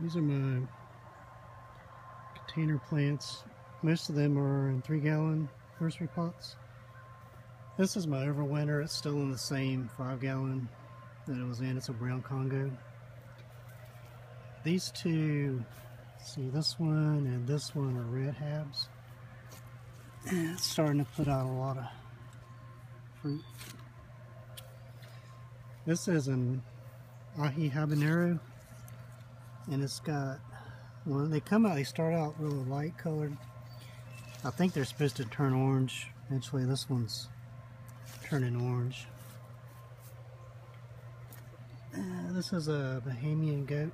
These are my container plants. Most of them are in 3-gallon nursery pots. This is my overwinter. It's still in the same 5-gallon that it was in. It's a brown Congo. These two, see, this one and this one are red habs. And it's starting to put out a lot of fruit. This is an Ahi Habanero, and it's got, when they come out, they start out really light colored. I think they're supposed to turn orange. Eventually this one's turning orange. This is a Bahamian Goat,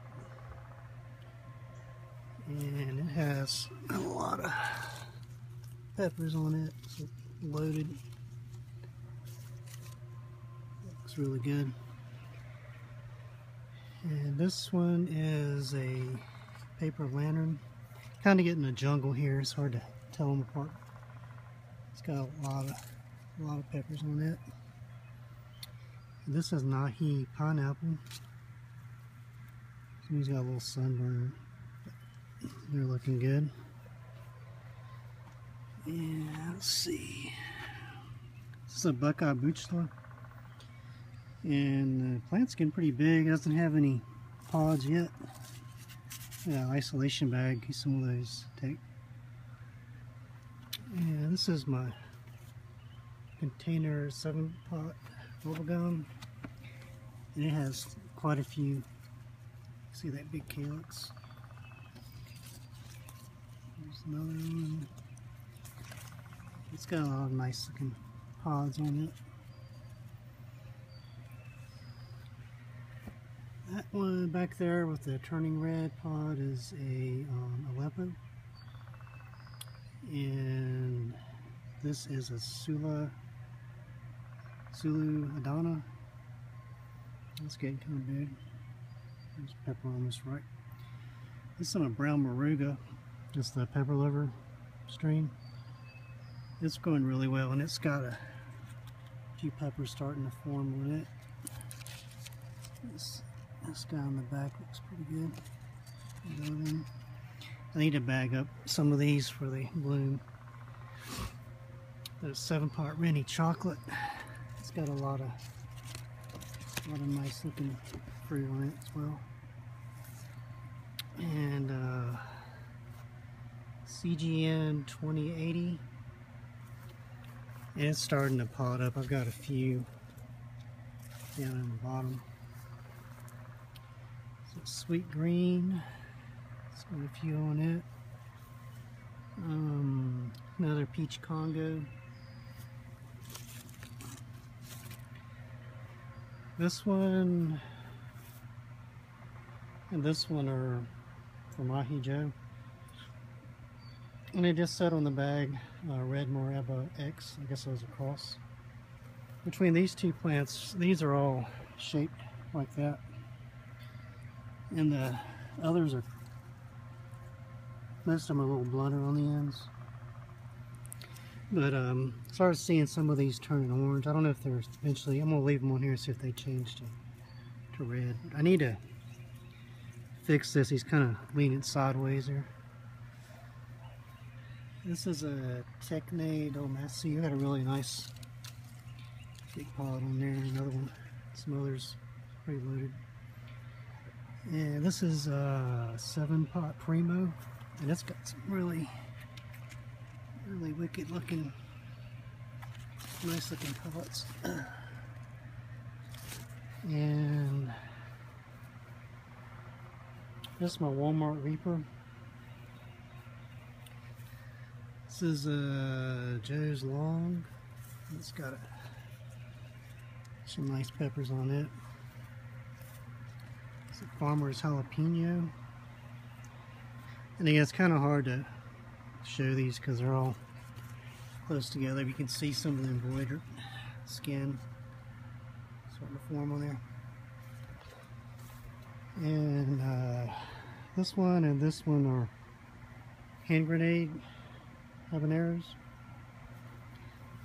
and it has a lot of peppers on it. It's loaded. Looks really good. And this one is a paper lantern. Kind of getting a jungle here. It's hard to tell them apart. It's got a lot of peppers on it. And this is an Ahi pineapple. He's got a little sunburn. They're looking good. Yeah, let's see. This is a Buckeye Boochla. And the plant's getting pretty big. It doesn't have any pods yet. Yeah, isolation bag, some of those take. And this is my container 7-pot bubblegum. And it has quite a few. See that big calyx? There's another one. It's got a lot of nice looking pods on it. That one back there with the turning red pod is a Aleppo. And this is a Sulu Adana. It's getting kind of big. There's pepper on this right. This is a brown Moruga. Just the pepper liver strain. It's going really well, and it's got a few peppers starting to form on it. This guy on the back looks pretty good. I need to bag up some of these for the bloom. There's 7-pot Rennie chocolate. It's got a lot of nice looking fruit on it as well. And CGN 2080. And it's starting to pot up. I've got a few down in the bottom. So sweet green. It's got a few on it. Another peach Congo. This one and this one are from Ahi Joe. And they just said on the bag, Red Moreba X. I guess that was a cross. Between these two plants, these are all shaped like that. And the others are, most of them are a little blunter on the ends. But started seeing some of these turning orange. I don't know if they're eventually, I'm going to leave them on here and see if they change to red. I need to fix this. He's kind of leaning sideways here. This is a Techne Dalmatia. You got a really nice big pod on there. Another one. Some others pretty loaded. And this is a 7-pot Primo, and it's got some really wicked looking, nice looking pods. And this is my Walmart Reaper. This is Joe's Long. It's got some nice peppers on it. It's a Farmer's Jalapeno. And again, it's kind of hard to show these because they're all close together. You can see some of the embroidered skin starting to form on there. And this one and this one are hand grenade habaneros.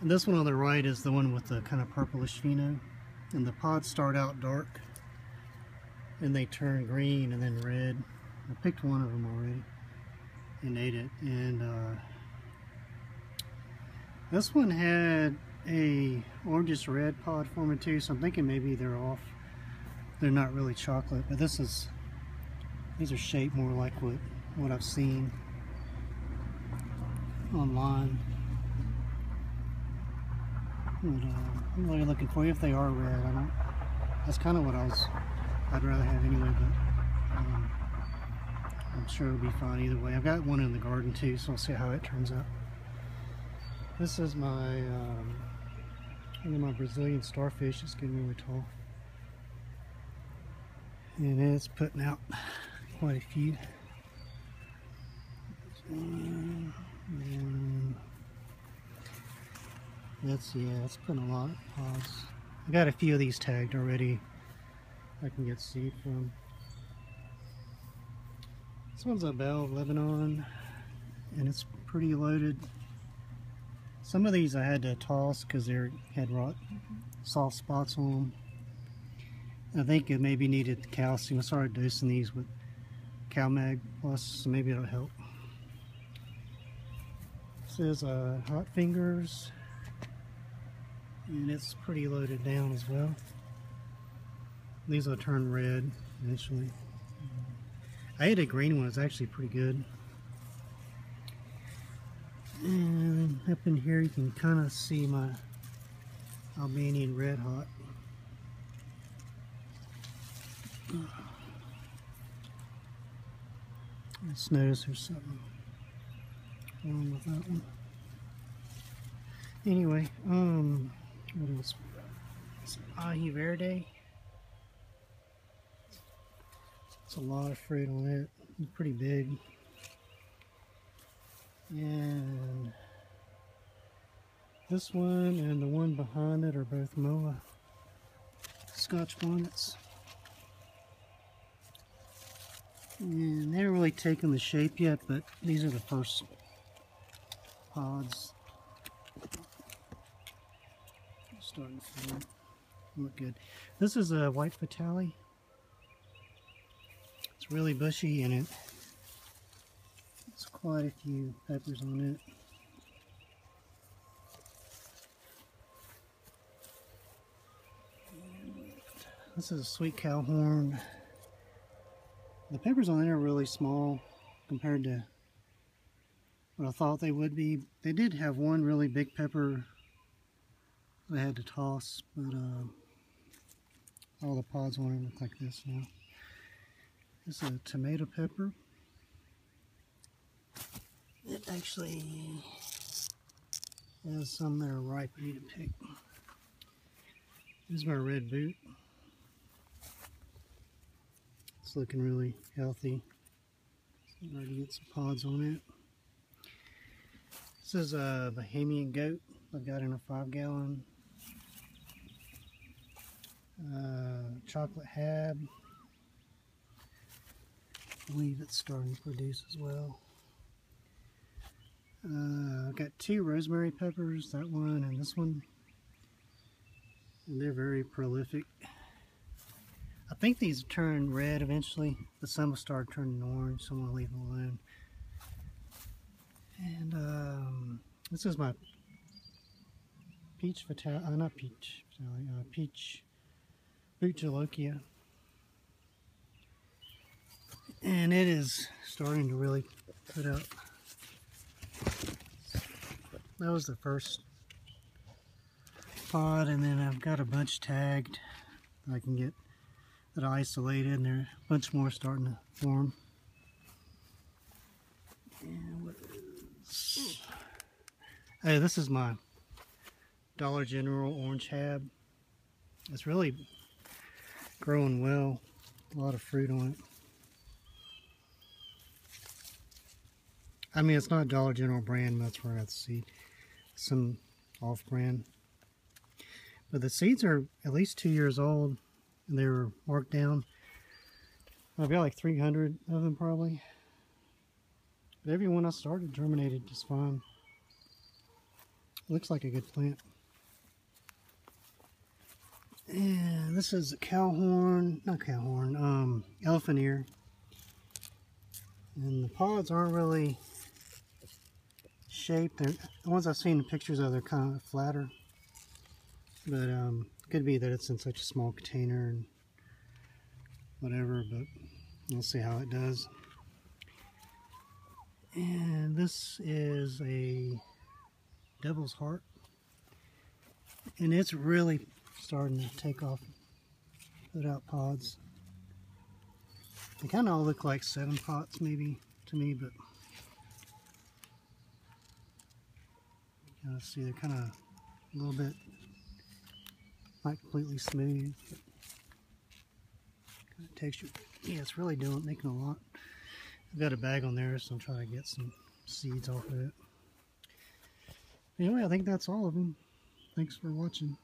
And this one on the right is the one with the kind of purplish pheno. And the pods start out dark and they turn green and then red I picked one of them already and ate it. And this one had a orangish red pod forming too, so I'm thinking maybe they're off. They're not really chocolate, but these are shaped more like what I've seen online. But, I'm really looking for you if they are red. That's kind of what I'd rather have anyway, but I'm sure it'll be fine either way. I've got one in the garden too, so I'll see how it turns out. This is my one of my Brazilian starfish. It's getting really tall, and it's putting out quite a few. And it's putting a lot of pods. I got a few of these tagged already. I can get seed from. This one's a Belle of Lebanon, and it's pretty loaded. Some of these I had to toss because they had soft spots on them. I think it maybe needed calcium. I started dosing these with CalMag Plus, so maybe it'll help. This is Hot Fingers, and it's pretty loaded down as well. These will turn red eventually. I ate a green one. It's actually pretty good. And up in here you can kind of see my Albanian Red Hot. I just noticed there's something wrong with that one. Anyway, what else? It's Ahi Verde. It's a lot of fruit on it. It's pretty big. And this one and the one behind it are both Moa Scotch bonnets. And they haven't really taken the shape yet, but these are the first pods. Starting to look good. This is a white Fatale. It's really bushy and it's quite a few peppers on it. This is a sweet cow horn. The peppers on there are really small compared to what I thought they would be. They did have one really big pepper I had to toss, but all the pods on it look like this now. This is a tomato pepper. It actually has some that are ripe I need to pick. This is my red boot. It's looking really healthy. So I'm ready to get some pods on it. This is a Bahamian Goat I've got in a 5-gallon. Chocolate Hab. I believe it's starting to produce as well. I've got 2 Rosemary Peppers, that one and this one. And they're very prolific. I think these turn red eventually, but some will start turning orange, so I'm going to leave them alone. And this is my peach Fatale, not peach Fatale, peach Boot Jalokia. And it is starting to really put up. That was the first pod, and then I've got a bunch tagged that I can get that I isolated, and there are a bunch more starting to form. And what is... Hey, this is my Dollar General Orange Hab. It's really growing well. A lot of fruit on it. I mean, it's not Dollar General brand, that's where I got the seed. Some off-brand. But the seeds are at least 2 years old, and they were marked down. I've got like 300 of them probably. But every one I started germinated just fine. Looks like a good plant. And this is a cow horn, not cow horn, elephant ear. And the pods aren't really shaped. The ones I've seen pictures of, they're kind of flatter. But it could be that it's in such a small container and whatever, but we'll see how it does. And this is a devil's heart. And it's really starting to take off, put out pods. They kind of all look like 7 pots maybe to me, but you gotta see they're kind of a little bit not completely smooth, but kind of texture. Yeah, it's really making a lot. I've got a bag on there, so I'll try to get some seeds off of it. Anyway, I think that's all of them. Thanks for watching.